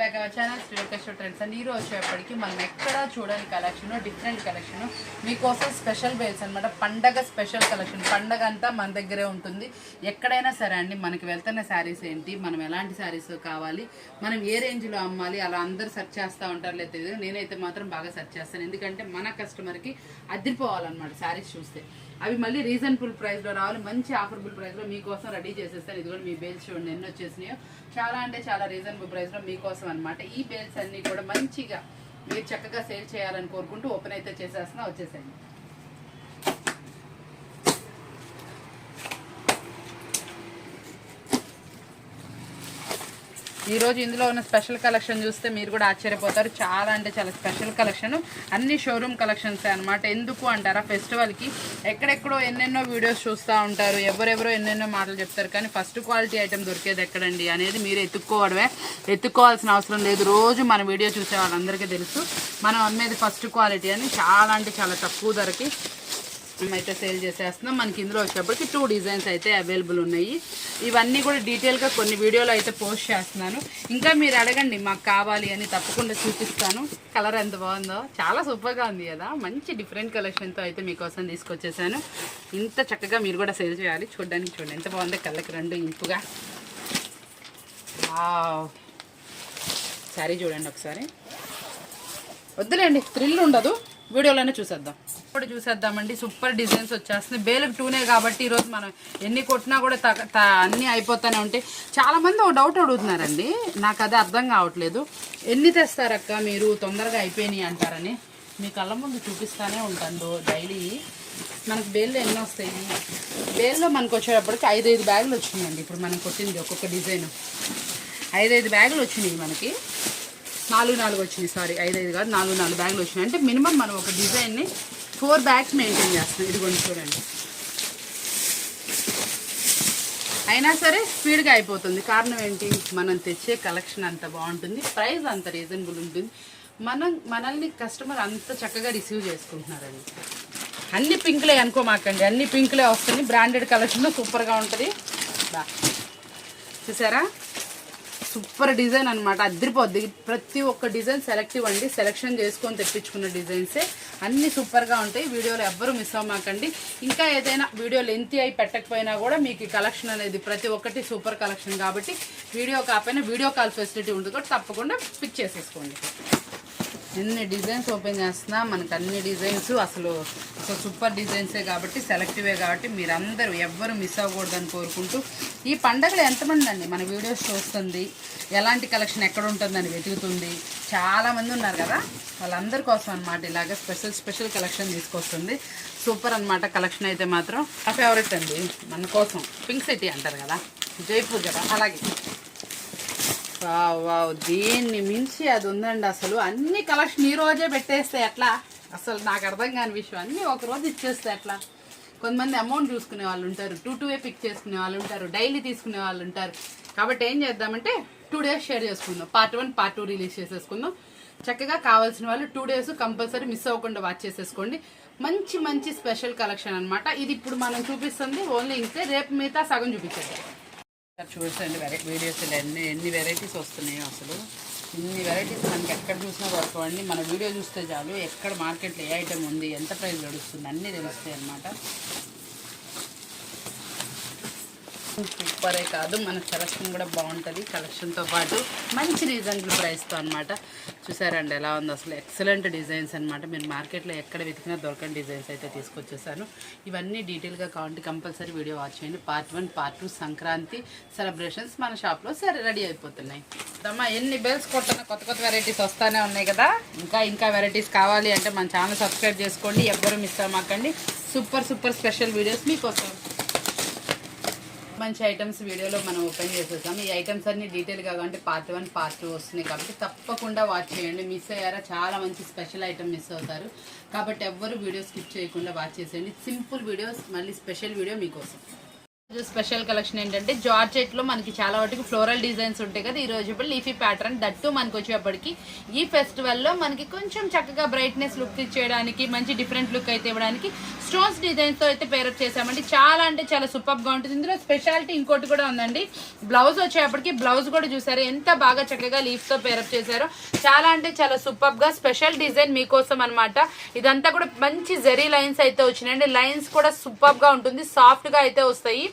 Back our channel Srikrishna trends and ఈరోజు వచ్చేప్పటికి మనం ఎక్కడ చూడని కలెక్షన్ డిఫరెంట్ కలెక్షన్ మీకోసం స్పెషల్ బేల్స్ అనమాట. పండగ స్పెషల్ కలెక్షన్. పండగ అంతా మన దగ్గరే ఉంటుంది. ఎక్కడైనా సరే అండి మనకి వెళ్తున్న శారీస్ ఏంటి, మనం ఎలాంటి శారీస్ కావాలి, మనం ఏ రేంజ్లో అమ్మాలి, అలా అందరూ సెర్చ్ చేస్తూ ఉంటారు. లేదు నేనైతే మాత్రం బాగా సెర్చ్ చేస్తాను. ఎందుకంటే మన కస్టమర్కి అదిరిపోవాలన్నమాట శారీస్ చూస్తే. అవి మళ్ళీ రీజనబుల్ ప్రైస్లో రావాలి, మంచి ఆఫర్బుల్ ప్రైస్లో మీకోసం రెడీ చేసేస్తాను. ఇది కూడా మీ బేల్స్ చూడండి ఎన్ని వచ్చేసినాయో. చాలా అంటే చాలా రీజనబుల్ ప్రైస్లో మీకోసం అనమాట. ఈ బేల్స్ అన్నీ కూడా మంచిగా మీరు చక్కగా సేల్ చేయాలని కోరుకుంటూ ఓపెన్ అయితే చేసేస్తున్నా. వచ్చేసేయండి. ఈరోజు ఇందులో ఉన్న స్పెషల్ కలెక్షన్ చూస్తే మీరు కూడా ఆశ్చర్యపోతారు. చాలా అంటే చాలా స్పెషల్ కలెక్షన్, అన్ని షోరూమ్ కలెక్షన్స్ అనమాట. ఎందుకు అంటారా, ఫెస్టివల్కి ఎక్కడెక్కడో ఎన్నెన్నో వీడియోస్ చూస్తూ ఉంటారు, ఎవరెవరో ఎన్నెన్నో మాటలు చెప్తారు, కానీ ఫస్ట్ క్వాలిటీ ఐటెం దొరికేది ఎక్కడండి అనేది మీరు ఎత్తుక్కోవాల్సిన అవసరం లేదు. రోజు మన వీడియో చూసే వాళ్ళందరికీ తెలుసు మనం అమ్మేది ఫస్ట్ క్వాలిటీ అని. చాలా అంటే చాలా తక్కువ ధరకి అయితే సేల్ చేసేస్తున్నాం. మనకి ఇందులో వచ్చేప్పటికి 2 డిజైన్స్ అయితే అవైలబుల్ ఉన్నాయి. ఇవన్నీ కూడా డీటెయిల్గా కొన్ని వీడియోలో అయితే పోస్ట్ చేస్తున్నాను. ఇంకా మీరు అడగండి మాకు కావాలి అని, తప్పకుండా చూపిస్తాను. కలర్ ఎంత బాగుందో, చాలా సూపర్గా ఉంది కదా. మంచి డిఫరెంట్ కలెక్షన్తో అయితే మీకోసం తీసుకొచ్చేసాను. ఇంత చక్కగా మీరు కూడా సేల్ చేయాలి. చూడండి ఎంత బాగుందో, కళ్ళకి రెండు ఇంపుగా. శారీ చూడండి ఒకసారి. వద్దులేండి, థ్రిల్ ఉండదు, వీడియోలోనే చూసేద్దాం. ఇప్పుడు చూసేద్దామండి. సూపర్ డిజైన్స్ వచ్చేస్తున్నాయి. బేలకు 2నే కాబట్టి ఈరోజు మనం ఎన్ని కొట్టినా కూడా అన్నీ అయిపోతూనే ఉంటాయి. చాలామంది ఒక డౌట్ అడుగుతున్నారండి, నాకు అది అర్థం కావట్లేదు. ఎన్ని తెస్తారక్క మీరు, తొందరగా అయిపోయినాయి అంటారని. మీ కళ్ళ ముందు చూపిస్తూనే ఉంటాను డైలీ. మనకు బేల్లో ఎన్ని వస్తాయి, బేల్లో మనకు వచ్చేటప్పటికి 5 బ్యాగులు వచ్చినాయండి. ఇప్పుడు మనం కొట్టింది ఒక్కొక్క డిజైన్ 5 బ్యాగులు వచ్చినాయి. మనకి 4 వచ్చినాయి. సారీ 5 కాదు, 4 బ్యాగులు వచ్చినాయి. అంటే మినిమం మనం ఒక డిజైన్ని 4 బ్యాగ్స్ మెయింటైన్ చేస్తున్నాం. ఇది కొంచెం చూడండి. అయినా సరే స్పీడ్గా అయిపోతుంది. కారణం ఏంటి, మనం తెచ్చే కలెక్షన్ అంత బాగుంటుంది, ప్రైస్ అంత రీజనబుల్ ఉంటుంది. మనల్ని కస్టమర్ అంత చక్కగా రిసీవ్ చేసుకుంటున్నారండి. అన్ని పింక్లే అనుకోమాకండి, అన్ని పింక్లే వస్తుంది. బ్రాండెడ్ కలెక్షన్ సూపర్గా ఉంటుంది. చూసారా, సూపర్ డిజైన్ అనమాట, అదిరిపోద్ది. ప్రతి ఒక్క డిజైన్ సెలెక్టివ్ అండి, సెలెక్షన్ చేసుకొని తెప్పించుకున్న డిజైన్సే. అన్నీ సూపర్గా ఉంటాయి. వీడియోలో ఎవ్వరూ మిస్ అవ్వమాకండి. ఇంకా ఏదైనా వీడియో లెంతీ అయి పెట్టకపోయినా కూడా మీకు ఈ కలెక్షన్ అనేది ప్రతి ఒక్కటి సూపర్ కలెక్షన్ కాబట్టి వీడియో కాకపోయినా వీడియో కాల్ ఫెసిలిటీ ఉంటుంది కూడా తప్పకుండా పిక్ చేసేసుకోండి. ఎన్ని డిజైన్స్ ఓపెన్ చేస్తున్నా మనకు అన్ని డిజైన్స్ అసలు సూపర్ డిజైన్సే కాబట్టి, సెలెక్టివే కాబట్టి మీరందరూ ఎవ్వరూ మిస్ అవ్వకూడదని కోరుకుంటూ, ఈ పండగలో ఎంతమంది అండి మన వీడియోస్ చూస్తుంది, ఎలాంటి కలెక్షన్ ఎక్కడ ఉంటుందని వెతుకుతుంది, చాలామంది ఉన్నారు కదా, వాళ్ళందరి కోసం అనమాట ఇలాగ స్పెషల్ కలెక్షన్ తీసుకొస్తుంది. సూపర్ అనమాట కలెక్షన్ అయితే మాత్రం. నా ఫేవరెట్ అండి, మన కోసం పింక్ సిటీ అంటారు కదా, జైపూర్ కదా, అలాగే వావ్ దీన్ని మించి అది ఉందండి. అసలు అన్ని కలెక్షన్ ఈ రోజే పెట్టేస్తే ఎట్లా, అసలు నాకు అర్థం కాని విషయం. అన్నీ ఒకరోజు ఇచ్చేస్తే ఎట్లా. కొంతమంది అమౌంట్ చూసుకునే వాళ్ళు ఉంటారు, 2 పిక్ చేసుకునే వాళ్ళు ఉంటారు, డైలీ తీసుకునే వాళ్ళు ఉంటారు. కాబట్టి ఏం చేద్దామంటే 2 డేస్ షేర్ చేసుకుందాం. పార్ట్ 1 పార్ట్ 2 రిలీజ్ చేసేసుకుందాం. చక్కగా కావాల్సిన వాళ్ళు 2 డేస్ కంపల్సరీ మిస్ అవ్వకుండా వాచ్ చేసేసుకోండి. మంచి స్పెషల్ కలెక్షన్ అనమాట ఇది. ఇప్పుడు మనం చూపిస్తుంది ఓన్లీ ఇంతే, రేపు మిగతా సగం చూపించేద్దాం. చూడండి వీడియోస్ ఎన్ని వెరైటీస్ వస్తున్నాయో. అసలు ఇన్ని వెరైటీస్ మనకి ఎక్కడ చూసినా దొరకవండి. మన వీడియో చూస్తే చాలు ఎక్కడ మార్కెట్లో ఏ ఐటమ్ ఉంది, ఎంత ప్రైస్ నడుస్తుంది అన్నీ తెలుస్తాయి అన్నమాట. సూపరే కాదు, మన సెలక్షన్ కూడా బాగుంటుంది. కలెక్షన్తో పాటు మంచి రీజనబుల్ ప్రైస్తో అనమాట. చూసారండి ఎలా ఉంది, అసలు ఎక్సలెంట్ డిజైన్స్ అనమాట. మీరు మార్కెట్లో ఎక్కడ వెతికినా దొరకని డిజైన్స్ అయితే తీసుకొచ్చేసాను. ఇవన్నీ డీటెయిల్గా కావాలంటే కంపల్సరీ వీడియో వాచ్ చేయండి. పార్ట్ 1 పార్ట్ 2 సంక్రాంతి సెలబ్రేషన్స్ మన షాప్లో రెడీ అయిపోతున్నాయి. అమ్మా ఎన్ని బెల్స్ కొట్టినా కొత్త వెరైటీస్ వస్తూనే ఉన్నాయి కదా. ఇంకా వెరైటీస్ కావాలి అంటే మన ఛానల్ సబ్స్క్రైబ్ చేసుకోండి, ఎవ్వరూ మిస్ అవ్వమాకండి. సూపర్ స్పెషల్ వీడియోస్ మీకోసం. మంచి ఐటమ్స్ వీడియోలో మనం ఓపెన్ చేసేసాం. ఈ ఐటమ్స్ అన్ని డీటెయిల్గా అంటే పార్ట్ 1 పార్ట్ 2 వస్తున్నాయి కాబట్టి తప్పకుండా వాచ్ చేయండి. మిస్ అయ్యారా, చాలా మంచి స్పెషల్ ఐటమ్ మిస్ అవుతారు. కాబట్టి ఎవ్వరు వీడియో స్కిప్ చేయకుండా వాచ్ చేసేయండి. సింపుల్ వీడియోస్, మళ్ళీ స్పెషల్ వీడియో మీకోసం. స్పెషల్ కలెక్షన్ ఏంటంటే జార్జెట్ లో మనకి చాలా వాటికి ఫ్లోరల్ డిజైన్స్ ఉంటాయి కదా, ఈ రోజు లీఫీ ప్యాటర్న్ దట్టు మనకి వచ్చేప్పటికి ఈ ఫెస్టివల్ లో మనకి కొంచెం చక్కగా బ్రైట్నెస్ లుక్ ఇచ్చేయడానికి మంచి డిఫరెంట్ లుక్ అయితే ఇవ్వడానికి స్టోన్స్ డిజైన్స్ తో అయితే పేరప్ చేసామండి. చాలా అంటే చాలా సూపర్ గా ఉంటుంది. ఇందులో స్పెషాలిటీ ఇంకోటి కూడా ఉందండి, బ్లౌజ్ వచ్చేప్పటికి బ్లౌజ్ కూడా చూసారు ఎంత బాగా చక్కగా లీఫ్ తో పేరప్ చేశారో. చాలా అంటే చాలా సూపర్ గా స్పెషల్ డిజైన్ మీకోసం అనమాట. ఇదంతా కూడా మంచి జరీ లైన్స్ అయితే వచ్చినాయండి. లైన్స్ కూడా సూపర్ గా ఉంటుంది, సాఫ్ట్ గా అయితే వస్తాయి.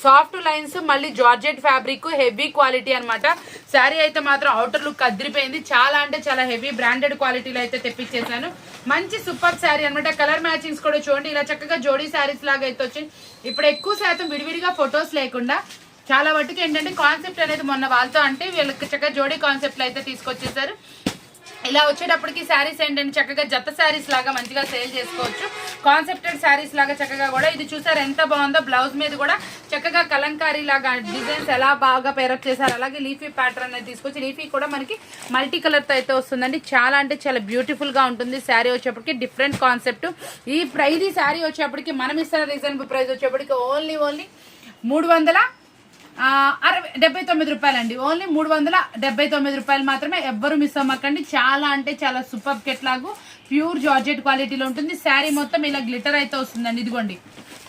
సాఫ్ట్ లైన్స్, మళ్ళీ జార్జెట్ ఫ్యాబ్రిక్, హెవీ క్వాలిటీ అనమాట. శారీ అయితే మాత్రం అవుటర్ లుక్ అదిరిపోయింది. చాలా అంటే చాలా హెవీ బ్రాండెడ్ క్వాలిటీలో అయితే తెప్పించేసాను. మంచి సూపర్ శారీ అనమాట. కలర్ మ్యాచింగ్స్ కూడా చూడండి, ఇలా చక్కగా జోడీ శారీస్ లాగా అయితే వచ్చింది. ఇప్పుడు ఎక్కువ శాతం విడివిడిగా ఫొటోస్ లేకుండా చాలా వాటికి ఏంటంటే కాన్సెప్ట్ అనేది మొన్న వాళ్ళతో అంటే వీళ్ళకి చక్కగా జోడీ కాన్సెప్ట్లు అయితే తీసుకొచ్చేసారు. ఇలా వచ్చేటప్పటికి శారీస్ ఏంటంటే చక్కగా జత శారీస్ లాగా మంచిగా సేల్ చేసుకోవచ్చు. కాన్సెప్టెడ్ శారీస్ లాగా చక్కగా కూడా ఇది చూసారు ఎంత బాగుందో. బ్లౌజ్ మీద కూడా చక్కగా కలంకారీ లాగా డిజైన్స్ ఎలా బాగా పేరప్ చేశారు. అలాగే లీఫీ ప్యాటర్న్ అనేది తీసుకొచ్చి లీఫీ కూడా మనకి మల్టీ కలర్ తో అయితే వస్తుందండి. చాలా అంటే చాలా బ్యూటిఫుల్ గా ఉంటుంది. శారీ వచ్చేప్పటికి డిఫరెంట్ కాన్సెప్ట్. ఇది శారీ వచ్చేప్పటికి మనం ఇస్తున్న రీజనబుల్ ప్రైస్ వచ్చేప్పటికి ఓన్లీ 379 రూపాయలండి. ఓన్లీ 379 రూపాయలు మాత్రమే. ఎవ్వరు మిస్ అవ్వకండి. చాలా అంటే చాలా సూపర్ కెట్లాగు ప్యూర్ జార్జెట్ క్వాలిటీలో ఉంటుంది. శారీ మొత్తం ఇలా గ్లిటర్ అయితే వస్తుందండి. ఇదిగోండి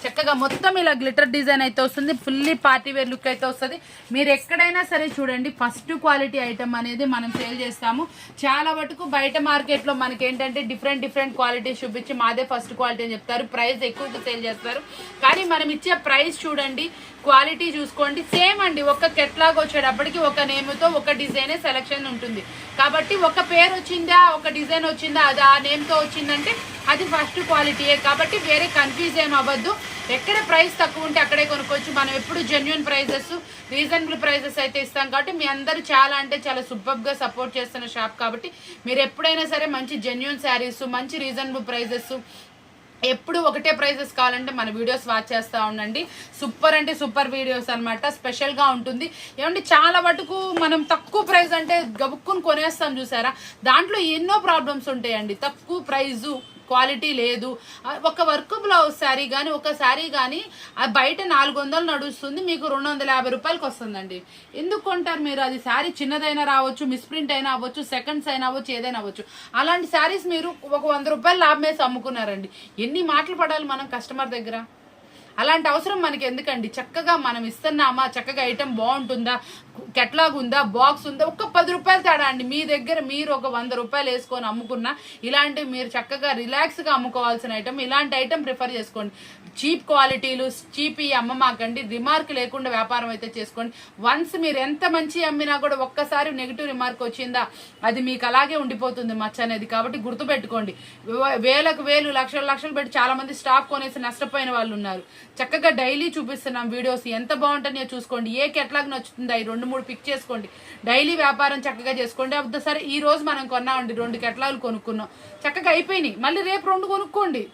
చక్కగా మొత్తం ఇలా గ్లిటర్ డిజైన్ అయితే వస్తుంది. ఫుల్లీ పార్టీ వేర్ లుక్ అయితే వస్తుంది. మీరు ఎక్కడైనా సరే చూడండి, ఫస్ట్ క్వాలిటీ ఐటమ్ అనేది మనం సేల్ చేస్తాము. చాలా వరకు బయట మార్కెట్ లో మనకి ఏంటంటే డిఫరెంట్ క్వాలిటీస్ చూపించి మాదే ఫస్ట్ క్వాలిటీ అని చెప్తారు, ప్రైస్ ఎక్కువ సేల్ చేస్తారు. కానీ మనం ఇచ్చే ప్రైస్ చూడండి, క్వాలిటీ చూసుకోండి, సేమ్ అండి. ఒక కెట్లాగ్ వచ్చేటప్పటికి ఒక నేమ్తో ఒక డిజైనే సెలెక్షన్ ఉంటుంది. కాబట్టి ఒక పేరు వచ్చిందా, ఒక డిజైన్ వచ్చిందా, అది ఆ నేమ్తో వచ్చిందంటే అది ఫస్ట్ క్వాలిటీయే. కాబట్టి వేరే కన్ఫ్యూజ్ ఏం అవ్వద్దు. ఎక్కడ ప్రైస్ తక్కువ ఉంటే అక్కడే కొనుక్కోవచ్చు. మనం ఎప్పుడు జెన్యున్ ప్రైజెస్, రీజనబుల్ ప్రైజెస్ అయితే ఇస్తాం. కాబట్టి మీ అందరూ చాలా అంటే చాలా సూపర్గా సపోర్ట్ చేస్తున్న షాప్. కాబట్టి మీరు ఎప్పుడైనా సరే మంచి జెన్యున్ శారీస్, మంచి రీజనబుల్ ప్రైజెస్, ఎప్పుడు ఒకటే ప్రైజెస్ కావాలంటే మన వీడియోస్ వాచ్ చేస్తూ ఉండండి. సూపర్ అంటే సూపర్ వీడియోస్ అనమాట. స్పెషల్గా ఉంటుంది. ఏమంటే చాలా మటుకు మనం తక్కువ ప్రైస్ అంటే గబుక్కుని కొనేస్తాం చూసారా, దాంట్లో ఎన్నో ప్రాబ్లమ్స్ ఉంటాయండి. తక్కువ ప్రైజు, క్వాలిటీ లేదు. ఒక వర్క్ బ్లౌజ్ శారీ కానీ ఒక శారీ కానీ బయట 400 నడుస్తుంది, మీకు 250 రూపాయలకి వస్తుందండి. ఎందుకు కొంటారు మీరు? అది శారీ చిన్నదైనా రావచ్చు, మిస్ప్రింట్ అయినా అవ్వచ్చు, సెకండ్స్ అయినా అవ్వచ్చు, ఏదైనా అవ్వచ్చు. అలాంటి శారీస్ మీరు ఒక 100 రూపాయలు లాభం వేసి అమ్ముకున్నారండి. ఎన్ని మాటలు పడాలి మనం కస్టమర్ దగ్గర? అలాంటి అవసరం మనకి ఎందుకండి? చక్కగా మనం ఇస్తున్నామా, చక్కగా ఐటమ్ బాగుంటుందా, కెట్లాగ్ ఉందా, బాక్స్ ఉందా, ఒక్క 10 రూపాయలు తేడా అండి. మీ దగ్గర మీరు ఒక 100 రూపాయలు వేసుకొని అమ్ముకున్నా ఇలాంటివి మీరు చక్కగా రిలాక్స్గా అమ్ముకోవాల్సిన ఐటమ్. ఇలాంటి ఐటమ్ ప్రిఫర్ చేసుకోండి. చీప్ క్వాలిటీలు, చీప్ అమ్మమాకండి. రిమార్క్ లేకుండా వ్యాపారం అయితే చేసుకోండి. వన్స్ మీరు ఎంత మంచి అమ్మినా కూడా ఒక్కసారి నెగిటివ్ రిమార్క్ వచ్చిందా అది మీకు అలాగే ఉండిపోతుంది మచ్చ అనేది. కాబట్టి గుర్తుపెట్టుకోండి. వేలకు వేలు, లక్షలు పెట్టి చాలా మంది స్టాక్ కొనేసి నష్టపోయిన వాళ్ళు ఉన్నారు. చక్కగా డైలీ చూపిస్తున్నాం వీడియోస్, ఎంత బాగుంటాయో చూసుకోండి. ఏ కెట్లాగ్ నచ్చుతుందా ఈ 2-3 పిక్ చేసుకోండి. డైలీ వ్యాపారం చక్కగా చేసుకోండి. సరే ఈ రోజు మనం కొన్నామండి, 2 కెట్లాగ్లు కొనుక్కున్నాం, చక్కగా అయిపోయినాయి. మళ్ళీ రేపు 2 కొనుక్కోండి,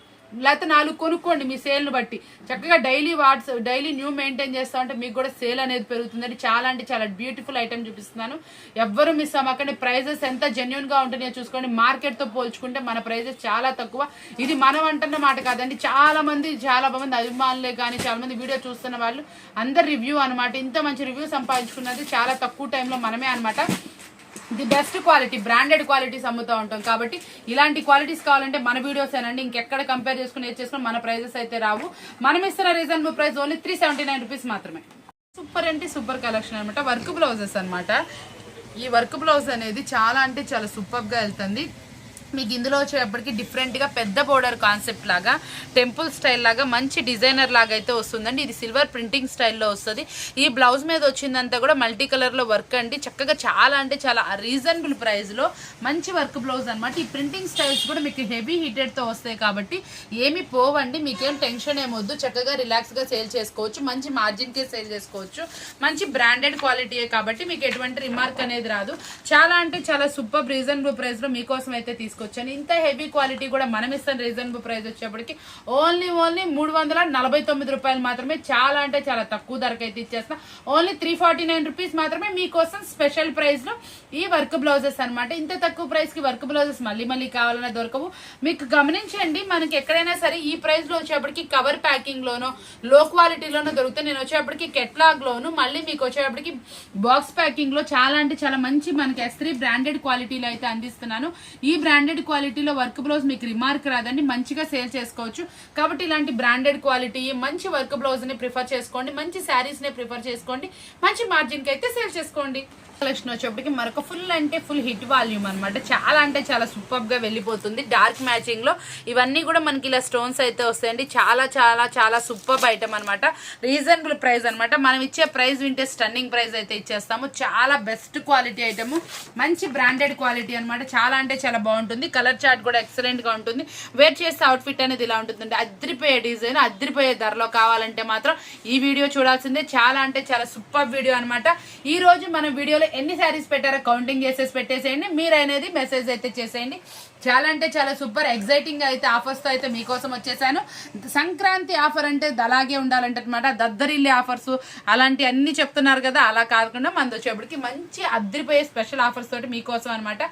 లేకపోతే 4 కొనుక్కోండి. మీ సేల్ని బట్టి చక్కగా డైలీ న్యూ మెయింటైన్ చేస్తా ఉంటే మీకు కూడా సేల్ అనేది పెరుగుతుందండి. చాలా అంటే చాలా బ్యూటిఫుల్ ఐటమ్ చూపిస్తున్నాను. ఎవ్వరు మిస్ అవ్వకండి. ప్రైజెస్ ఎంత జెన్యున్ గా ఉంటున్నాయో చూసుకోండి. మార్కెట్ తో పోల్చుకుంటే మన ప్రైజెస్ చాలా తక్కువ. ఇది మనం అంటున్న మాట కాదండి, చాలా మంది అభిమానులే కానీ చాలా మంది వీడియో చూస్తున్న వాళ్ళు అందరు రివ్యూ అనమాట. ఇంత మంచి రివ్యూ సంపాదించుకున్నది చాలా తక్కువ టైంలో మనమే అనమాట. The best quality, branded qualities అమ్ముతూ ఉంటాం. కాబట్టి ఇలాంటి క్వాలిటీస్ కావాలంటే మన వీడియోస్ ఏనండి. ఇంకెక్కడ కంపేర్ చేసుకుని మన ప్రైజెస్ అయితే రావు. మనం ఇస్తున్న రీజనబుల్ ప్రైస్ ఓన్లీ 379 రూపీస్ మాత్రమే. సూపర్ అంటే సూపర్ కలెక్షన్ అనమాట. వర్క్ బ్లౌజెస్ అనమాట. ఈ వర్క్ బ్లౌజ్ అనేది చాలా అంటే చాలా సూపర్గా వెళ్తుంది. మీకు ఇందులో వచ్చేటప్పటికి డిఫరెంట్గా పెద్ద బోర్డర్ కాన్సెప్ట్ లాగా, టెంపుల్ స్టైల్ లాగా మంచి డిజైనర్ లాగా అయితే వస్తుందండి. ఇది సిల్వర్ ప్రింటింగ్ స్టైల్లో వస్తుంది. ఈ బ్లౌజ్ మీద వచ్చిందంతా కూడా మల్టీ కలర్లో వర్క్ అండి. చక్కగా చాలా అంటే చాలా రీజనబుల్ ప్రైస్లో మంచి వర్క్ బ్లౌజ్ అనమాట. ఈ ప్రింటింగ్ స్టైల్స్ కూడా మీకు హెవీ హీటెడ్తో వస్తాయి కాబట్టి ఏమి పోవండి. మీకేం టెన్షన్ ఏమొద్దు. చక్కగా రిలాక్స్గా సేల్ చేసుకోవచ్చు. మంచి మార్జిన్కే సేల్ చేసుకోవచ్చు. మంచి బ్రాండెడ్ క్వాలిటీయే కాబట్టి మీకు ఎటువంటి రిమార్క్ అనేది రాదు. చాలా అంటే చాలా సూపర్ రీజనబుల్ ప్రైస్లో మీకోసం అయితే తీసుకొచ్చాను. తీసుకొచ్చాను. ఇంత హెవీ క్వాలిటీ కూడా మనం ఇస్తాను రీజనబుల్ ప్రైస్ వచ్చేప్పటికి ఓన్లీ 349 రూపాయలు మాత్రమే. చాలా అంటే చాలా తక్కువ ధరకు అయితే ఇచ్చేస్తాం. ఓన్లీ 349 రూపీస్ మాత్రమే మీకోసం స్పెషల్ ప్రైస్ లో ఈ వర్క్ బ్లౌజెస్ అనమాట. ఇంత తక్కువ ప్రైస్ కి వర్క్ బ్లౌజెస్ మళ్ళీ కావాలన్నా దొరకవు. మీకు గమనించండి, మనకి ఎక్కడైనా సరే ఈ ప్రైస్ లో వచ్చేప్పటికి కవర్ ప్యాకింగ్ లోనో లో క్వాలిటీలోనో దొరుకుతాయి. నేను వచ్చేప్పటికి కెట్లాగ్ లోను మళ్ళీ మీకు వచ్చేప్పటికి బాక్స్ ప్యాకింగ్ లో చాలా అంటే చాలా మంచి మనకి S3 బ్రాండెడ్ క్వాలిటీలో అయితే అందిస్తున్నాను. ఈ బ్రాండెడ్ క్వాలిటీలో వర్క్ బ్లౌజ్ మీకు రిమార్క్ రాదండి, మంచిగా సేల్ చేసుకోవచ్చు. కాబట్టి ఇలాంటి బ్రాండెడ్ క్వాలిటీ మంచి వర్క్ బ్లౌజ్ ని ప్రిఫర్ చేసుకోండి, మంచి శారీస్ ని ప్రిఫర్ చేసుకోండి, మంచి మార్జిన్ కి అయితే సేల్ చేసుకోండి. కలెక్షన్ వచ్చేప్పటికి మరొక ఫుల్ అంటే ఫుల్ హిట్ వాల్యూమ్ అనమాట. చాలా అంటే చాలా సూపర్ గా వెళ్ళిపోతుంది. డార్క్ మ్యాచింగ్ లో ఇవన్నీ కూడా మనకి ఇలా స్టోన్స్ అయితే వస్తాయండి. చాలా చాలా చాలా సూపర్ ఐటమ్ అనమాట. రీజనబుల్ ప్రైస్ అనమాట. మనం ఇచ్చే ప్రైస్ వింటే స్టన్నింగ్ ప్రైస్ అయితే ఇచ్చేస్తాము. చాలా బెస్ట్ క్వాలిటీ ఐటమ్, మంచి బ్రాండెడ్ క్వాలిటీ అనమాట. చాలా అంటే చాలా బాగుంటుంది. కలర్ చార్ట్ కూడా ఎక్సలెంట్ గా ఉంటుంది. వేర్ చేస్తే అవుట్ఫిట్ అనేది ఇలా ఉంటుందండి. అద్రిపోయే డిజైన్, అద్రిపోయే ధరలో కావాలంటే మాత్రం ఈ వీడియో చూడాల్సిందే. చాలా అంటే చాలా సూపర్ వీడియో అనమాట. ఈ రోజు మన వీడియోలో ఎన్ని శారీస్ పెట్టారో కౌంటింగ్ చేసేసి పెట్టేసేయండి. మీరు అనేది మెసేజ్ అయితే చేసేయండి. చాలా అంటే చాలా సూపర్ ఎగ్జైటింగ్ గా అయితే ఆఫర్స్ తో అయితే మీకోసం వచ్చేసాను. సంక్రాంతి ఆఫర్ అంటే అలాగే ఉండాలంటే అనమాట. దద్దరిల్లి ఆఫర్స్ అలాంటి అన్ని చెప్తున్నారు కదా, అలా కాకుండా మనది వచ్చేప్పటికి మంచి అద్దరిపోయే స్పెషల్ ఆఫర్స్ తోటి మీకోసం అనమాట.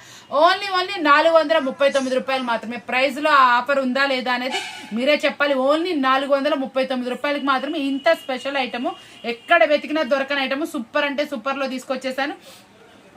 ఓన్లీ 439 రూపాయలు మాత్రమే. ప్రైస్ లో ఆ ఆఫర్ ఉందా లేదా అనేది మీరే చెప్పాలి. ఓన్లీ 439 రూపాయలకి మాత్రమే ఇంత స్పెషల్ ఐటమ్. ఎక్కడ వెతికినా దొరకని ఐటమ్ సూపర్ అంటే సూపర్ లో తీసుకొచ్చేసాను.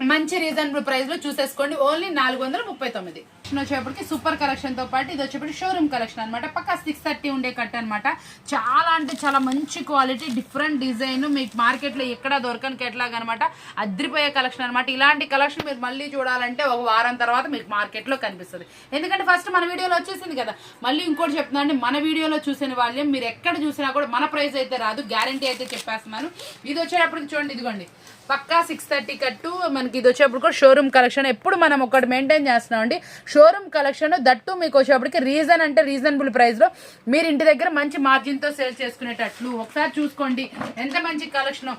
మంచి రీజనబుల్ ప్రైస్ లో చూసేసుకోండి. ఓన్లీ 439. వచ్చేప్పటికి సూపర్ కలెక్షన్ తో పాటు ఇది వచ్చేప్పటికి షోరూమ్ కలెక్షన్ అనమాట. పక్కా 630 ఉండే కట్ అనమాట. చాలా అంటే చాలా మంచి క్వాలిటీ, డిఫరెంట్ డిజైన్, మీకు మార్కెట్ లో ఎక్కడ దొరకని కెట్లాగ్ అనమాట. అద్రిపోయే కలెక్షన్ అనమాట. ఇలాంటి కలెక్షన్ మీరు మళ్ళీ చూడాలంటే ఒక వారం తర్వాత మీకు మార్కెట్ లో కనిపిస్తుంది. ఎందుకంటే ఫస్ట్ మన వీడియోలో వచ్చేసింది కదా. మళ్ళీ ఇంకోటి చెప్తున్నా అండి, మన వీడియోలో చూసిన వాళ్ళే మీరు ఎక్కడ చూసినా కూడా మన ప్రైస్ అయితే రాదు, గ్యారంటీ అయితే చెప్పేస్తున్నాను. ఇది వచ్చేటప్పటికి చూడండి, ఇదిగోండి పక్కా 630 కట్టు. మనకి ఇది వచ్చేప్పుడు కూడా షోరూమ్ కలెక్షన్. ఎప్పుడు మనం ఒకటి మెయింటైన్ చేస్తున్నాం అండి, షోరూమ్ కలెక్షన్. దట్టు మీకు వచ్చేప్పటికి రీజన్ అంటే రీజనబుల్ ప్రైస్ లో మీరు ఇంటి దగ్గర మంచి మార్జిన్ తో సేల్ చేసుకునేటట్లు ఒకసారి చూసుకోండి. ఎంత మంచి కలెక్షన్.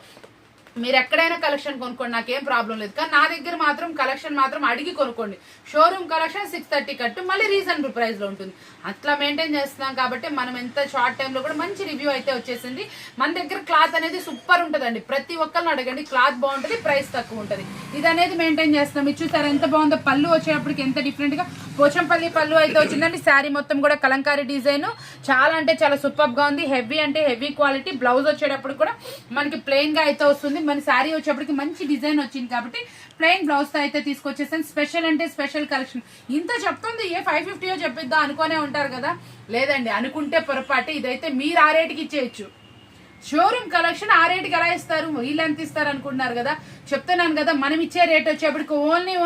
మీరు ఎక్కడైనా కలెక్షన్ కొనుక్కోండి, నాకేం ప్రాబ్లం లేదు. కానీ నా దగ్గర మాత్రం కలెక్షన్ మాత్రం అడిగి కొనుక్కోండి. షోరూమ్ కలెక్షన్ 630 కట్టు, మళ్ళీ రీజనబుల్ ప్రైస్ లో ఉంటుంది. అట్లా మెయింటైన్ చేస్తున్నాం కాబట్టి మనం ఎంత షార్ట్ టైంలో కూడా మంచి రివ్యూ అయితే వచ్చేసింది. మన దగ్గర క్లాత్ అనేది సూపర్ ఉంటుందండి. ప్రతి ఒక్కరిని అడగండి, క్లాత్ బాగుంటుంది, ప్రైస్ తక్కువ ఉంటుంది. ఇది అనేది మెయింటైన్ చేస్తున్నాం. ఇది చూసారు ఎంత బాగుందో. పళ్ళు వచ్చేటప్పటికి ఎంత డిఫరెంట్ గా పోచంపల్లి పళ్ళు అయితే వచ్చిందండి. శారీ మొత్తం కూడా కలంకారీ డిజైన్. చాలా అంటే చాలా సూపర్ గా ఉంది. హెవీ అంటే హెవీ క్వాలిటీ. బ్లౌజ్ వచ్చేటప్పుడు కూడా మనకి ప్లెయిన్ గా అయితే వస్తుంది. మన శారీ వచ్చేప్పటికి మంచి డిజైన్ వచ్చింది కాబట్టి ప్లెయిన్ బ్లౌజ్ తో అయితే తీసుకొచ్చేసాను. స్పెషల్ అంటే స్పెషల్ కలెక్షన్. ఇంత చెప్తుంది, ఏ 550 చెప్పిద్దా అనుకునే ఉంటారు కదా. లేదండి, అనుకుంటే పొరపాటు. ఇదైతే మీరు ఆ రేటుకి ఇచ్చేయచ్చు. షోరూమ్ కలెక్షన్ ఆ రేటుకి ఎలా ఇస్తారు, వీళ్ళు ఎంత ఇస్తారు అనుకుంటున్నారు కదా. చెప్తున్నాను కదా, మనం ఇచ్చే రేట్ వచ్చేప్పటికి ఓన్లీ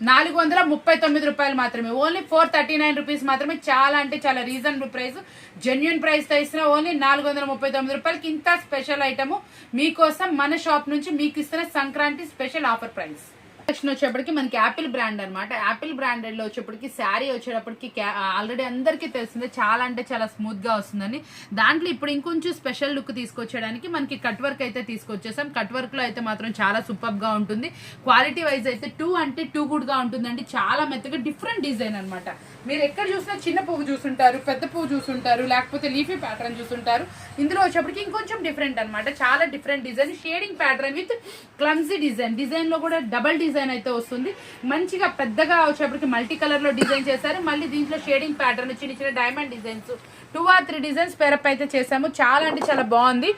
439 రూపాయలు మాత్రమే. ఓన్లీ 439 రూపీస్ మాత్రమే. చాలా అంటే చాలా రీజనబుల్ ప్రైస్, జెన్యున్ ప్రైస్ తో ఇస్తున్నా. ఓన్లీ 439 రూపాయలకి ఇంత స్పెషల్ ఐటమ్ మీకోసం మన షాప్ నుంచి మీకు ఇస్తున్న Sankranti special offer price. Collection వచ్చేప్పటికి మనకి యాపిల్ బ్రాండ్ అనమాట. యాపిల్ బ్రాండెడ్ లో వచ్చేప్పటికి శారీ వచ్చేటప్పటికి ఆల్రెడీ అందరికీ తెలిసిందే, చాలా అంటే చాలా స్మూత్ గా వస్తుందండి. దాంట్లో ఇప్పుడు ఇంకొంచెం స్పెషల్ లుక్ తీసుకొచ్చడానికి మనకి కట్ వర్క్ అయితే తీసుకొచ్చేసాం. కట్ వర్క్ లో అయితే మాత్రం చాలా సూపర్ గా ఉంటుంది. క్వాలిటీ వైజ్ అయితే 2 అంటే 2 గుడ్ గా ఉంటుందండి. చాలా మెత్తగా డిఫరెంట్ డిజైన్ అనమాట. మీరు ఎక్కడ చూసినా చిన్న పువ్వు చూసుంటారు, పెద్ద పువ్వు చూసుంటారు, లేకపోతే లీఫీ ప్యాటర్న్ చూసుంటారు. ఇందులో వచ్చేప్పటికి ఇంకొంచెం డిఫరెంట్ అనమాట. చాలా different design, shading pattern with clumsy design. Design లో కూడా డబల్ డిజైన్ అయితే వస్తుంది. మంచిగా పెద్దగా వచ్చేప్పటికి మల్టీ కలర్ లో డిజైన్ చేశారు. మళ్ళీ దీంట్లో షేడింగ్ ప్యాటర్న్, చిన్న చిన్న diamond designs, 2 or 3 designs pair up అయితే చేసాము. చాలా అంటే చాలా బాగుంది.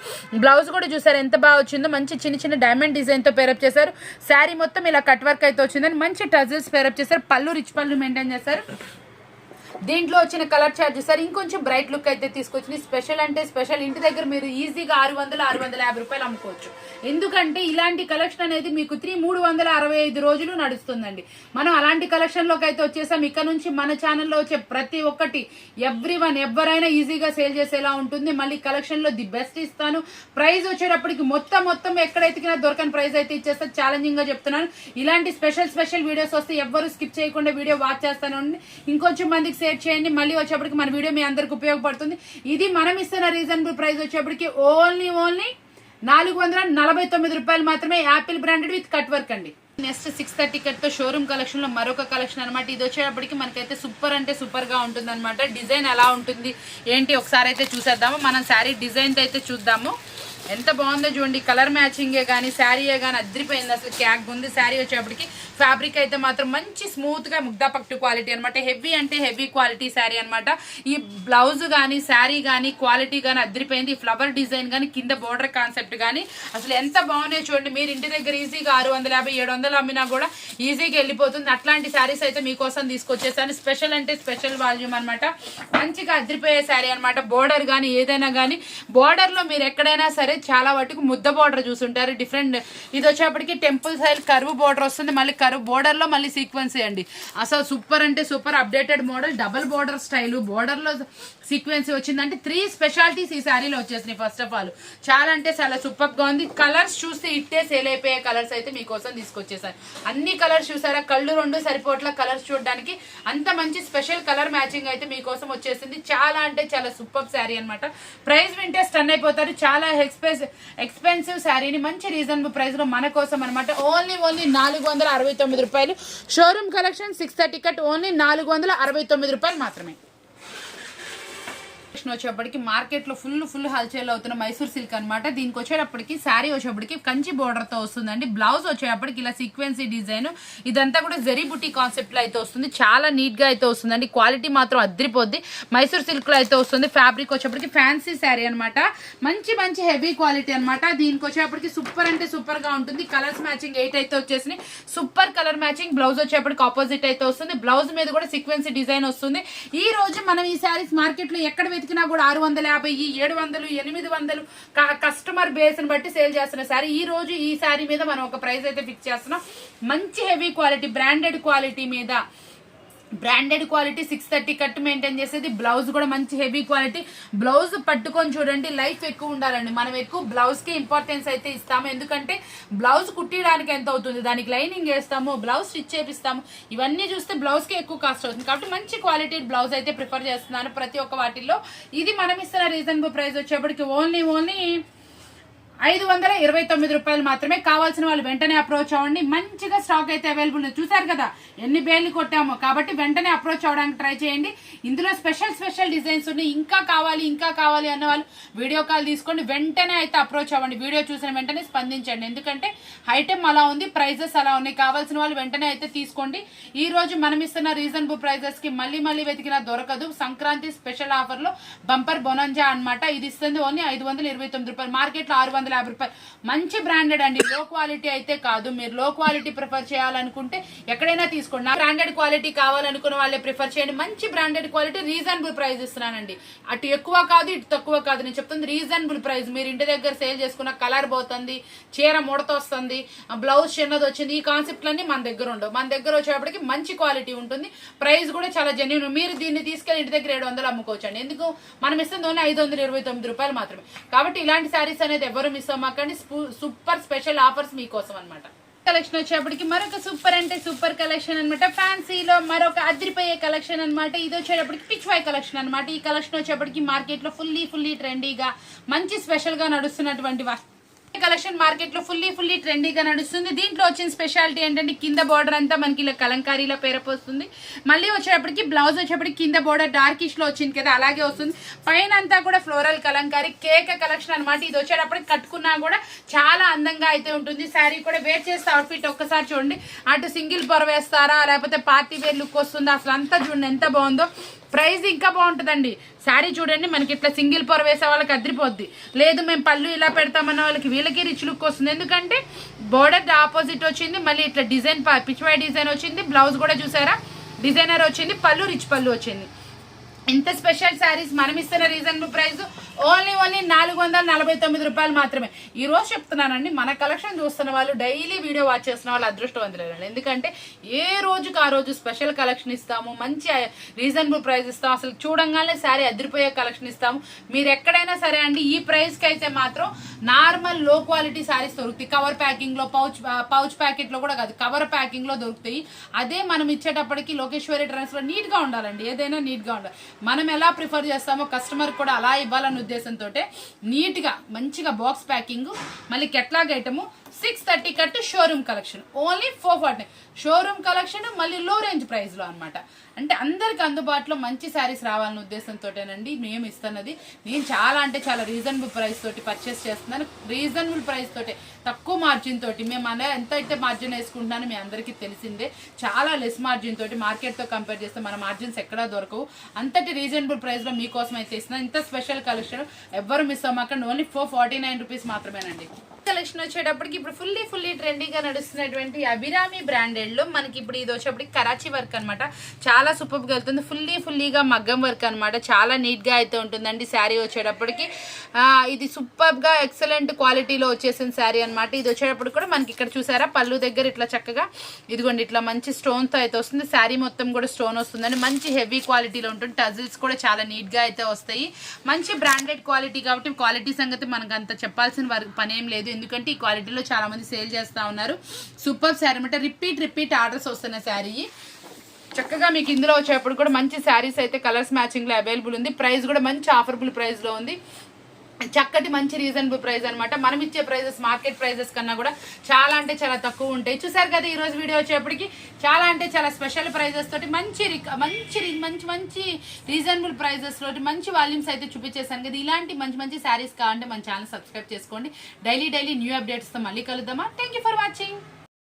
బ్లౌజ్ కూడా చూసారు ఎంత బాగా వచ్చిందో. మంచి చిన్న చిన్న డైమండ్ డిజైన్ తో పేరప్ చేశారు. శారీ మొత్తం ఇలా కట్ వర్క్ అయితే వచ్చిందని మంచి టజిల్స్ పేరప్ చేశారు. పళ్ళు రిచ్ పళ్ళు మెయింటైన్ చేశారు. దీంట్లో వచ్చిన కలర్ చార్ట్ సార్ ఇంకొంచెం బ్రైట్ లుక్ అయితే తీసుకొచ్చింది. స్పెషల్ అంటే స్పెషల్. ఇంటి దగ్గర మీరు ఈజీగా 600-650 రూపాయలు అమ్ముకోవచ్చు. ఎందుకంటే ఇలాంటి కలెక్షన్ అనేది మీకు 365 రోజులు నడుస్తుందండి. మనం అలాంటి కలెక్షన్ లోకి అయితే వచ్చేసాం. ఇక్కడ నుంచి మన ఛానల్లో వచ్చే ప్రతి ఒక్కటి ఎవరైనా ఈజీగా సేల్ చేసేలా ఉంటుంది. మళ్ళీ కలెక్షన్ లో ది బెస్ట్ ఇస్తాను. ప్రైస్ వచ్చేటప్పటికి మొత్తం ఎక్కడ ఎతికినా దొరకని ప్రైస్ అయితే ఇచ్చేస్తా. ఛాలెంజింగ్ గా చెప్తున్నాను. ఇలాంటి స్పెషల్ వీడియోస్ వస్తే ఎవ్వరు స్కిప్ చేయకుండా వీడియో వాచ్ చేస్తాను. ఇంకొంచెం మందికి షేర్ చేయండి. మళ్ళీ వచ్చేప్పటికి మన వీడియో మీ అందరికి ఉపయోగపడుతుంది. ఇది మనం ఇస్తున్న రీజనబుల్ ప్రైస్ వచ్చేప్పటికి ఓన్లీ 449 రూపాయలు మాత్రమే. Apple branded with cut work అండి. నెక్స్ట్ 630 కట్తో షోరూమ్ కలెక్షన్ లో మరొక కలెక్షన్ అనమాట. ఇది వచ్చేటప్పటికి మనకైతే సూపర్ అంటే సూపర్ గా ఉంటుంది అనమాట. డిజైన్ ఎలా ఉంటుంది ఏంటి ఒకసారి అయితే చూసేద్దాము. మనం శారీ డిజైన్ అయితే చూద్దాము. ఎంత బాగుందో చూడండి. కలర్ మ్యాచింగే కానీ శారీయే కానీ అద్దరిపోయింది. అసలు క్యాక్ ఉంది. శారీ వచ్చేప్పటికి ఫ్యాబ్రిక్ అయితే మాత్రం మంచి స్మూత్ గా ముగ్దా పట్టు క్వాలిటీ అనమాట. హెవీ అంటే హెవీ క్వాలిటీ శారీ అనమాట. ఈ బ్లౌజ్ కానీ శారీ కానీ క్వాలిటీ కానీ అద్దరిపోయింది. ఈ ఫ్లవర్ డిజైన్ కానీ కింద బోర్డర్ కాన్సెప్ట్ కానీ అసలు ఎంత బాగున్నాయో చూడండి. మీరు ఇంటి దగ్గర ఈజీగా 650 700 అమ్మినా కూడా ఈజీగా వెళ్ళిపోతుంది. అట్లాంటి శారీస్ అయితే మీకోసం తీసుకొచ్చేసాను. స్పెషల్ అంటే స్పెషల్ వాల్యూమ్ అనమాట. మంచిగా అద్దరిపోయే శారీ అనమాట. బోర్డర్ కానీ ఏదైనా కానీ బోర్డర్ లో మీరు ఎక్కడైనా సరే చాలా వాటికి ముద్ద బోర్డర్ చూసుంటారు. డిఫరెంట్ ఇది వచ్చేప్పటికి టెంపుల్ సైజ్ కర్వ్ బోర్డర్ వస్తుంది. మళ్ళీ కర్వ్ బోర్డర్ లో మళ్ళీ సీక్వెన్స్ అండి. అసలు సూపర్ అంటే super updated model. Double border style border లో సీక్వెన్స్ వచ్చిందంటే 3 స్పెషాలిటీస్ ఈ శారీలో వచ్చేసినాయి. ఫస్ట్ ఆఫ్ ఆల్ చాలా అంటే చాలా సూపర్ గా ఉంది. కలర్స్ చూస్తే ఇట్టే సేల్ అయిపోయే కలర్స్ అయితే మీకోసం తీసుకొచ్చేసారు. అన్ని కలర్స్ చూసారా, కళ్ళు 2 సరిపోట్ల కలర్స్ చూడడానికి. అంత మంచి స్పెషల్ కలర్ మ్యాచింగ్ అయితే మీకోసం వచ్చేసింది. చాలా అంటే చాలా సూపర్ శారీ అనమాట. ప్రైస్ వింటే స్టన్ అయిపోతారు. చాలా ఎక్స్పెన్సివ్ శారీని మంచి రీజనబుల్ ప్రైస్ లో మన కోసం అనమాట. ఓన్లీ 469 రూపాయలు. షోరూమ్ కలెక్షన్ 630 కట్ ఓన్లీ 469 రూపాయలు మాత్రమే. వచ్చేప్పటికి మార్కెట్ లో ఫుల్ హల్చేల్ అవుతున్న మైసూర్ సిల్క్ అనమాట. దీనికి వచ్చేటప్పటికి శారీ వచ్చేప్పటికి కంచి బోర్డర్ తో వస్తుందండి. బ్లౌజ్ వచ్చేటప్పటికి ఇలా సీక్వెన్సీ డిజైన్ ఇదంతా కూడా జరీ బుట్టి కాన్సెప్ట్ లో అయితే వస్తుంది. చాలా నీట్ గా అయితే వస్తుందండి. క్వాలిటీ మాత్రం అద్దరిపోద్ది. మైసూర్ సిల్క్ లో అయితే వస్తుంది. ఫ్యాబ్రిక్ వచ్చేప్పటికి ఫ్యాన్సీ శారీ అనమాట. మంచి హెవీ క్వాలిటీ అనమాట. దీనికి వచ్చేప్పటికి సూపర్ అంటే సూపర్ గా ఉంటుంది. కలర్స్ మ్యాచింగ్ 8 అయితే వచ్చేసి సూపర్ కలర్ మ్యాచింగ్. బ్లౌజ్ వచ్చేప్పటికి ఆపోజిట్ అయితే వస్తుంది. బ్లౌజ్ మీద కూడా సీక్వెన్సీ డిజైన్ వస్తుంది. ఈ రోజు మనం ఈ శారీస్ మార్కెట్ లో ఎక్కడ కూడా 650 700 800 కస్టమర్ బేస్ ని బట్టి సేల్ చేస్తున్న శారీ. ఈ రోజు ఈ శారీ మీద మనం ఒక ప్రైస్ అయితే ఫిక్స్ చేస్తున్నాం. మంచి హెవీ క్వాలిటీ బ్రాండెడ్ క్వాలిటీ మీద బ్రాండెడ్ క్వాలిటీ 630 కట్ మెయింటైన్ చేసేది. బ్లౌజ్ కూడా మంచి హెవీ క్వాలిటీ. బ్లౌజ్ పట్టుకొని చూడండి. లైఫ్ ఎక్కువ ఉండాలండి. మనం ఎక్కువ బ్లౌజ్ కి ఇంపార్టెన్స్ అయితే ఇస్తాము. ఎందుకంటే బ్లౌజ్ కుట్టియడానికి ఎంత అవుతుంది, దానికి లైనింగ్ వేస్తాము, బ్లౌజ్ స్టిచ్ చేపిస్తాము, ఇవన్నీ చూస్తే బ్లౌజ్ కి ఎక్కువ కాస్ట్ అవుతుంది. కాబట్టి మంచి క్వాలిటీ బ్లౌజ్ అయితే ప్రిఫర్ చేస్తున్నాను ప్రతి ఒక్క వాటిల్లో. ఇది మనం ఇస్తున్న రీజనబుల్ ప్రైస్ వచ్చేప్పటికి ఓన్లీ 529 రూపాయలు మాత్రమే. కావాల్సిన వాళ్ళు వెంటనే అప్రోచ్ అవ్వండి. మంచిగా స్టాక్ అయితే అవైలబుల్ ఉంది. చూసారు కదా ఎన్ని బేర్లు కొట్టామో. కాబట్టి వెంటనే అప్రోచ్ అవ్వడానికి ట్రై చేయండి. ఇందులో స్పెషల్ డిజైన్స్ ఉన్నాయి. ఇంకా కావాలి అన్న వాళ్ళు వీడియో కాల్ తీసుకోండి. వెంటనే అయితే అప్రోచ్ అవ్వండి. వీడియో చూసిన వెంటనే స్పందించండి. ఎందుకంటే ఐటెం అలా ఉంది, ప్రైజెస్ అలా ఉన్నాయి. కావాల్సిన వాళ్ళు వెంటనే అయితే తీసుకోండి. ఈ రోజు మనం ఇస్తున్న రీజనబుల్ ప్రైజెస్ కి మళ్ళీ వెతికినా దొరకదు. సంక్రాంతి స్పెషల్ ఆఫర్ లో బంపర్ బొనంజా అనమాట. ఇది ఇస్తుంది ఓన్లీ 529 రూపాయలు. మార్కెట్ లో 650 రూపాయలు. మంచి బ్రాండెడ్ అండి. లో క్వాలిటీ అయితే కాదు. మీరు లో క్వాలిటీ ప్రిఫర్ చేయాలనుకుంటే ఎక్కడైనా తీసుకోండి. బ్రాండెడ్ క్వాలిటీ కావాలనుకున్న వాళ్ళే ప్రిఫర్ చేయండి. మంచి బ్రాండెడ్ క్వాలిటీ రీజనబుల్ ప్రైస్ ఇస్తున్నానండి. అటు ఎక్కువ కాదు ఇటు తక్కువ కాదు. నేను చెప్తుంది రీజనబుల్ ప్రైస్. మీరు ఇంటి దగ్గర సేల్ చేసుకున్న కలర్ పోతుంది, చీర ముడత వస్తుంది, బ్లౌజ్ చిన్నది వచ్చింది, ఈ కాన్సెప్ట్లన్నీ మన దగ్గర ఉండవు. మన దగ్గర వచ్చేప్పటికి మంచి క్వాలిటీ ఉంటుంది. ప్రైస్ కూడా చాలా జెన్యూన్. మీరు దీన్ని తీసుకెళ్లి ఇంటి దగ్గర 700 అమ్ముకోవచ్చండి. ఎందుకు మనం ఇస్తుంది ఓన్లీ 529 రూపాయలు మాత్రమే. కాబట్టి ఇలాంటి శారీస్ అనేది ఎవరు మిస్ అవ్వకండి. సూపర్ స్పెషల్ ఆఫర్స్ మీకోసం అనమాట. కలెక్షన్ వచ్చేప్పటికి మరొక సూపర్ అంటే సూపర్ కలెక్షన్ అనమాట. ఫ్యాన్సీలో మరొక అదిరిపోయే కలెక్షన్ అనమాట. ఇది వచ్చేటప్పటికి పిచ్వాయ్ కలెక్షన్ అనమాట. ఈ కలెక్షన్ వచ్చేప్పటికి మార్కెట్ లో ఫుల్లీ ట్రెండీగా మంచి స్పెషల్ గా నడుస్తున్నటువంటి కలెక్షన్. మార్కెట్ లో ఫుల్లీ ట్రెండీగా నడుస్తుంది. దీంట్లో వచ్చిన స్పెషాలిటీ ఏంటంటే కింద బోర్డర్ అంతా మనకి ఇలా కలంకారీలో పేరపోస్తుంది. మళ్ళీ వచ్చేటప్పటికి బ్లౌజ్ వచ్చేప్పటికి కింద బోర్డర్ డార్కిష్ లో వచ్చింది కదా అలాగే వస్తుంది. పైన అంతా కూడా ఫ్లోరల్ కలంకారీ కేక కలెక్షన్ అనమాట. ఇది వచ్చేటప్పటికి కట్టుకున్నా కూడా చాలా అందంగా అయితే ఉంటుంది. శారీ కూడా వేర్ చేస్తే అవుట్ఫిట్ ఒక్కసారి చూడండి. అటు సింగిల్ పొర వేస్తారా లేకపోతే పార్టీ వేర్ లుక్ వస్తుందా, అసలు అంతా చూడండి ఎంత బాగుందో. ప్రైస్ ఇంకా బాగుంటుందండి. శారీ చూడండి మనకి ఇట్లా సింగిల్ పొర వేసే వాళ్ళకి అదిరిపోద్ది. లేదు మేము పళ్ళు ఇలా పెడతామన్న వాళ్ళకి వీళ్ళకి రిచ్ లుక్ వస్తుంది. ఎందుకంటే బోర్డర్ ఆపోజిట్ వచ్చింది, మళ్ళీ ఇట్లా డిజైన్ పిచ్వాయ్ డిజైన్ వచ్చింది, బ్లౌజ్ కూడా చూసారా డిజైనర్ వచ్చింది, పళ్ళు రిచ్ పళ్ళు వచ్చింది. ఇంత స్పెషల్ శారీస్ మనం ఇస్తున్న రీజనబుల్ ప్రైస్ ఓన్లీ 449 రూపాయలు మాత్రమే. ఈ రోజు చెప్తున్నానండి, మన కలెక్షన్ చూస్తున్న వాళ్ళు డైలీ వీడియో వాచ్ చేస్తున్న వాళ్ళు అదృష్టవంతులేనండి. ఎందుకంటే ఏ రోజుకి ఆ రోజు స్పెషల్ కలెక్షన్ ఇస్తాము, మంచి రీజనబుల్ ప్రైస్ ఇస్తాము. అసలు చూడంగానే శారీ అదిరిపోయే కలెక్షన్ ఇస్తాము. మీరు ఎక్కడైనా సరే అండి ఈ ప్రైస్ కి అయితే మాత్రం నార్మల్ లో క్వాలిటీ శారీస్ దొరుకుతాయి. కవర్ ప్యాకింగ్ లో పౌచ్ ప్యాకెట్ లో కూడా కాదు, కవర్ ప్యాకింగ్ లో దొరుకుతాయి. అదే మనం ఇచ్చేటప్పటికి లోకేశ్వరి ట్రెండ్స్ లో నీట్ గా ఉండాలండి. ఏదైనా నీట్ గా ఉండాలి. మనం ఎలా ప్రిఫర్ చేస్తామో కస్టమర్ కూడా అలా ఇవ్వాలన్న ఉద్దేశంతో నీట్ గా మంచిగా బాక్స్ ప్యాకింగ్, మళ్ళీ catalogue item, 630 cut showroom collection, only 449 showroom collection, మళ్ళీ లో రేంజ్ ప్రైస్ లో అనమాట. అంటే అందరికి అందుబాటులో మంచి శారీస్ రావాలనే ఉద్దేశంతోటేనండి మేము ఇస్తున్నది. నేను చాలా అంటే చాలా రీజనబుల్ ప్రైస్ తోటి పర్చేస్ చేస్తున్నాను. రీజనబుల్ ప్రైస్ తోటి, తక్కువ మార్జిన్ తోటి. మేము అలా ఎంత అయితే మార్జిన్ వేసుకుంటున్నానో మీ అందరికీ తెలిసిందే. చాలా లెస్ మార్జిన్ తోటి మార్కెట్తో కంపేర్ చేస్తే మన మార్జిన్స్ ఎక్కడా దొరకవు. అంతటి రీజనబుల్ ప్రైస్లో మీకోసం అయితే ఇస్తున్నాను. ఇంత స్పెషల్ కలెక్షన్ ఎవ్వరు మిస్ అవ్వమాకండి. ఓన్లీ 449 రూపీస్ మాత్రమేనండి. కలెక్షన్ వచ్చేటప్పటికి ఇప్పుడు ఫుల్లీ ట్రెండీగా నడుస్తున్నటువంటి అభిరామి బ్రాండెడ్ లో మనకి ఇప్పుడు ఇది వచ్చేప్పటికి కరాచీ వర్క్ అనమాట. చాలా సూపర్ గా వెళ్తుంది. ఫుల్లీగా మగ్గం వర్క్ అనమాట. చాలా నీట్ గా అయితే ఉంటుందండి శారీ వచ్చేటప్పటికి. ఇది సూపర్ గా ఎక్సలెంట్ క్వాలిటీలో వచ్చేసిన శారీ అనమాట. ఇది వచ్చేటప్పుడు కూడా మనకి ఇక్కడ చూసారా పళ్ళు దగ్గర ఇట్లా చక్కగా ఇదిగోండి ఇట్లా మంచి స్టోన్ తో అయితే వస్తుంది. శారీ మొత్తం కూడా స్టోన్ వస్తుందండి. మంచి హెవీ క్వాలిటీలో ఉంటుంది. టజిల్స్ కూడా చాలా నీట్ గా అయితే వస్తాయి. మంచి బ్రాండెడ్ క్వాలిటీ కాబట్టి క్వాలిటీ సంగతి మనకు అంత చెప్పాల్సిన పని ఏం లేదు. ఎందుకంటే ఈ క్వాలిటీలో చాలా మంది సేల్ చేస్తా ఉన్నారు. సూపర్ శారీ అనమాట. రిపీట్ ఆర్డర్స్ వస్తున్న శారీ. చక్కగా మీకు ఇందులో వచ్చేప్పుడు కూడా మంచి శారీస్ అయితే కలర్స్ మ్యాచింగ్ లో అవైలబుల్ ఉంది. ప్రైస్ కూడా మంచి ఆఫరబుల్ ప్రైస్ లో ఉంది. చక్కటి మంచి రీజనబుల్ ప్రైస్ అనమాట. మనం ఇచ్చే ప్రైజెస్ మార్కెట్ ప్రైజెస్ కన్నా కూడా చాలా అంటే చాలా తక్కువ ఉంటాయి. చూసారు కదా ఈ రోజు వీడియో వచ్చేప్పటికి చాలా అంటే చాలా స్పెషల్ ప్రైజెస్ తోటి మంచి రీజనబుల్ ప్రైజెస్ తోటి మంచి వాల్యూమ్స్ అయితే చూపించేసాను కదా. ఇలాంటి మంచి శారీస్ కావాలంటే మన ఛానల్ సబ్స్క్రైబ్ చేసుకోండి. డైలీ న్యూ అప్డేట్స్ తో మళ్ళీ కలుద్దామా. Thank you for watching.